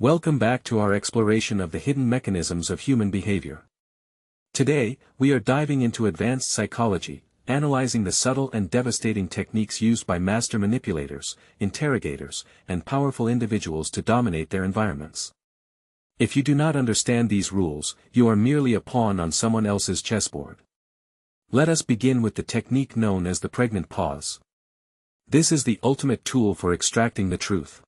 Welcome back to our exploration of the hidden mechanisms of human behavior. Today, we are diving into advanced psychology, analyzing the subtle and devastating techniques used by master manipulators, interrogators, and powerful individuals to dominate their environments. If you do not understand these rules, you are merely a pawn on someone else's chessboard. Let us begin with the technique known as the pregnant pause. This is the ultimate tool for extracting the truth.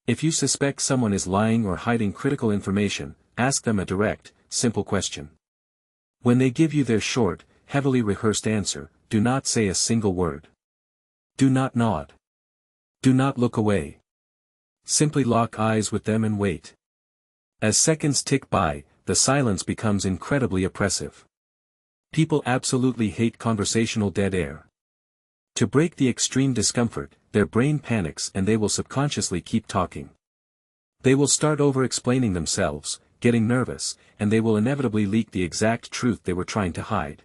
If you suspect someone is lying or hiding critical information, ask them a direct, simple question. When they give you their short, heavily rehearsed answer, do not say a single word. Do not nod. Do not look away. Simply lock eyes with them and wait. As seconds tick by, the silence becomes incredibly oppressive. People absolutely hate conversational dead air. To break the extreme discomfort, their brain panics and they will subconsciously keep talking. They will start over-explaining themselves, getting nervous, and they will inevitably leak the exact truth they were trying to hide.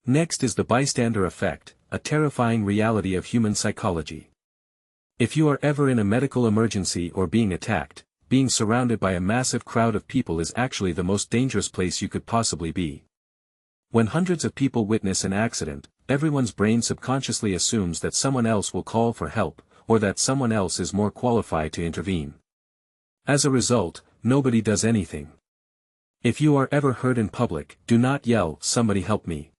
Next is the bystander effect, a terrifying reality of human psychology. If you are ever in a medical emergency or being attacked, being surrounded by a massive crowd of people is actually the most dangerous place you could possibly be. When hundreds of people witness an accident, everyone's brain subconsciously assumes that someone else will call for help, or that someone else is more qualified to intervene. As a result, nobody does anything. If you are ever heard in public, do not yell, "Somebody help me."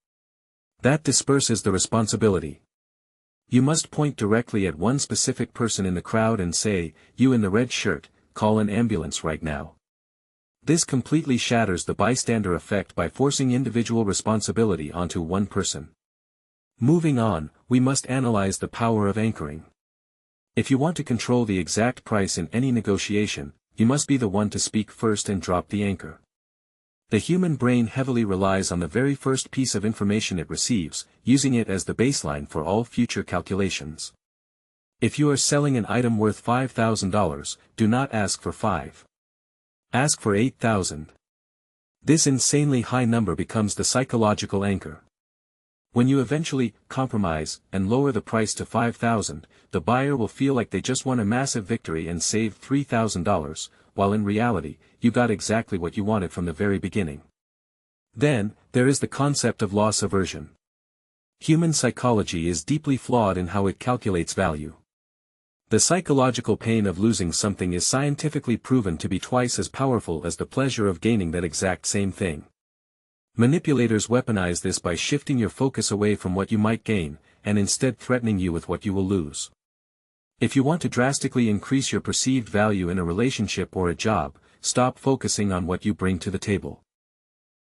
That disperses the responsibility. You must point directly at one specific person in the crowd and say, "You in the red shirt, call an ambulance right now." This completely shatters the bystander effect by forcing individual responsibility onto one person. Moving on, we must analyze the power of anchoring. If you want to control the exact price in any negotiation, you must be the one to speak first and drop the anchor. The human brain heavily relies on the very first piece of information it receives, using it as the baseline for all future calculations. If you are selling an item worth $5,000, do not ask for 5. Ask for 8,000. This insanely high number becomes the psychological anchor. When you eventually compromise and lower the price to 5,000, the buyer will feel like they just won a massive victory and saved $3,000, while in reality, you got exactly what you wanted from the very beginning. Then, there is the concept of loss aversion. Human psychology is deeply flawed in how it calculates value. The psychological pain of losing something is scientifically proven to be twice as powerful as the pleasure of gaining that exact same thing. Manipulators weaponize this by shifting your focus away from what you might gain, and instead threatening you with what you will lose. If you want to drastically increase your perceived value in a relationship or a job, stop focusing on what you bring to the table.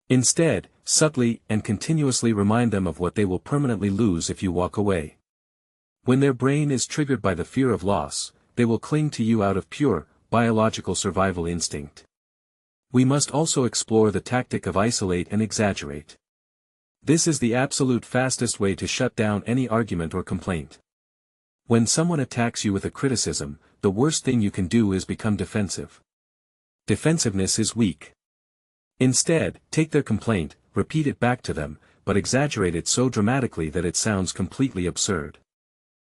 Instead, subtly and continuously remind them of what they will permanently lose if you walk away. When their brain is triggered by the fear of loss, they will cling to you out of pure, biological survival instinct. We must also explore the tactic of isolate and exaggerate. This is the absolute fastest way to shut down any argument or complaint. When someone attacks you with a criticism, the worst thing you can do is become defensive. Defensiveness is weak. Instead, take their complaint, repeat it back to them, but exaggerate it so dramatically that it sounds completely absurd.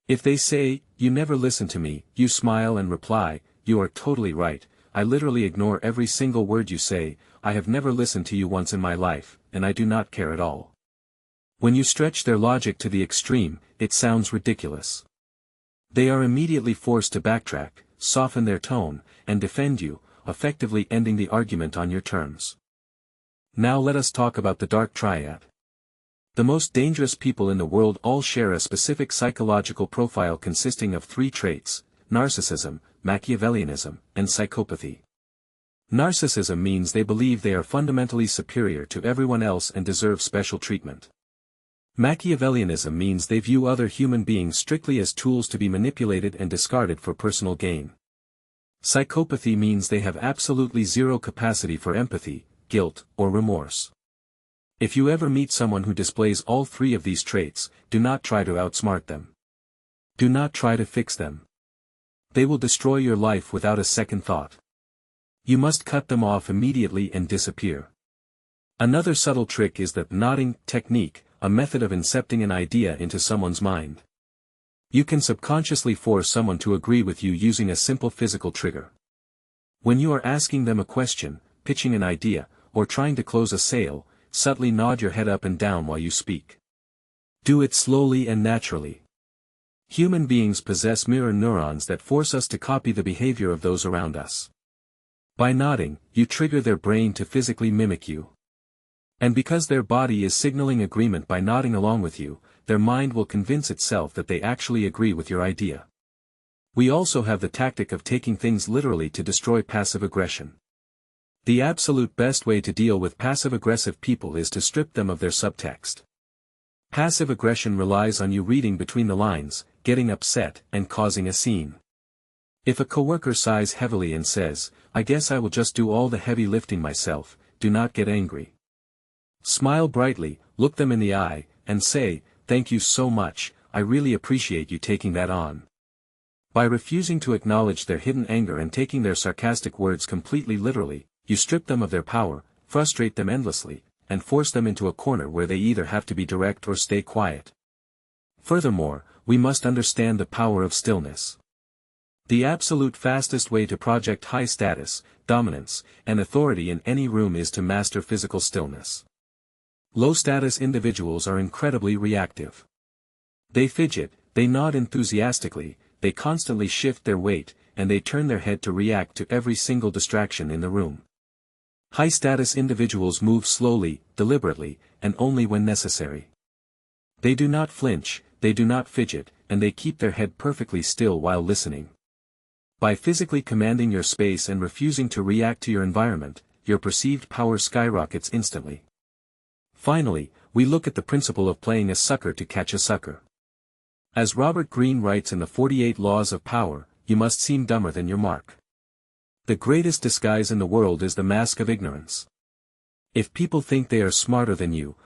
If they say, "You never listen to me," you smile and reply, "You are totally right. I literally ignore every single word you say. I have never listened to you once in my life, and I do not care at all." When you stretch their logic to the extreme, it sounds ridiculous. They are immediately forced to backtrack, soften their tone, and defend you, effectively ending the argument on your terms. Now let us talk about the dark triad. The most dangerous people in the world all share a specific psychological profile consisting of 3 traits: narcissism, Machiavellianism, and psychopathy. Narcissism means they believe they are fundamentally superior to everyone else and deserve special treatment. Machiavellianism means they view other human beings strictly as tools to be manipulated and discarded for personal gain. Psychopathy means they have absolutely zero capacity for empathy, guilt, or remorse. If you ever meet someone who displays all 3 of these traits, do not try to outsmart them. Do not try to fix them. They will destroy your life without a second thought. You must cut them off immediately and disappear. Another subtle trick is the nodding technique, a method of incepting an idea into someone's mind. You can subconsciously force someone to agree with you using a simple physical trigger. When you are asking them a question, pitching an idea, or trying to close a sale, subtly nod your head up and down while you speak. Do it slowly and naturally. Human beings possess mirror neurons that force us to copy the behavior of those around us. By nodding, you trigger their brain to physically mimic you. And because their body is signaling agreement by nodding along with you, their mind will convince itself that they actually agree with your idea. We also have the tactic of taking things literally to destroy passive aggression. The absolute best way to deal with passive-aggressive people is to strip them of their subtext. Passive aggression relies on you reading between the lines, getting upset, and causing a scene. If a coworker sighs heavily and says, "I guess I will just do all the heavy lifting myself," do not get angry. Smile brightly, look them in the eye, and say, "Thank you so much, I really appreciate you taking that on." By refusing to acknowledge their hidden anger and taking their sarcastic words completely literally, you strip them of their power, frustrate them endlessly, and force them into a corner where they either have to be direct or stay quiet. Furthermore, we must understand the power of stillness. The absolute fastest way to project high status, dominance, and authority in any room is to master physical stillness. Low-status individuals are incredibly reactive. They fidget, they nod enthusiastically, they constantly shift their weight, and they turn their head to react to every single distraction in the room. High-status individuals move slowly, deliberately, and only when necessary. They do not flinch, they do not fidget, and they keep their head perfectly still while listening. By physically commanding your space and refusing to react to your environment, your perceived power skyrockets instantly. Finally, we look at the principle of playing a sucker to catch a sucker. As Robert Greene writes in the 48 Laws of Power, you must seem dumber than your mark. The greatest disguise in the world is the mask of ignorance. If people think they are smarter than you,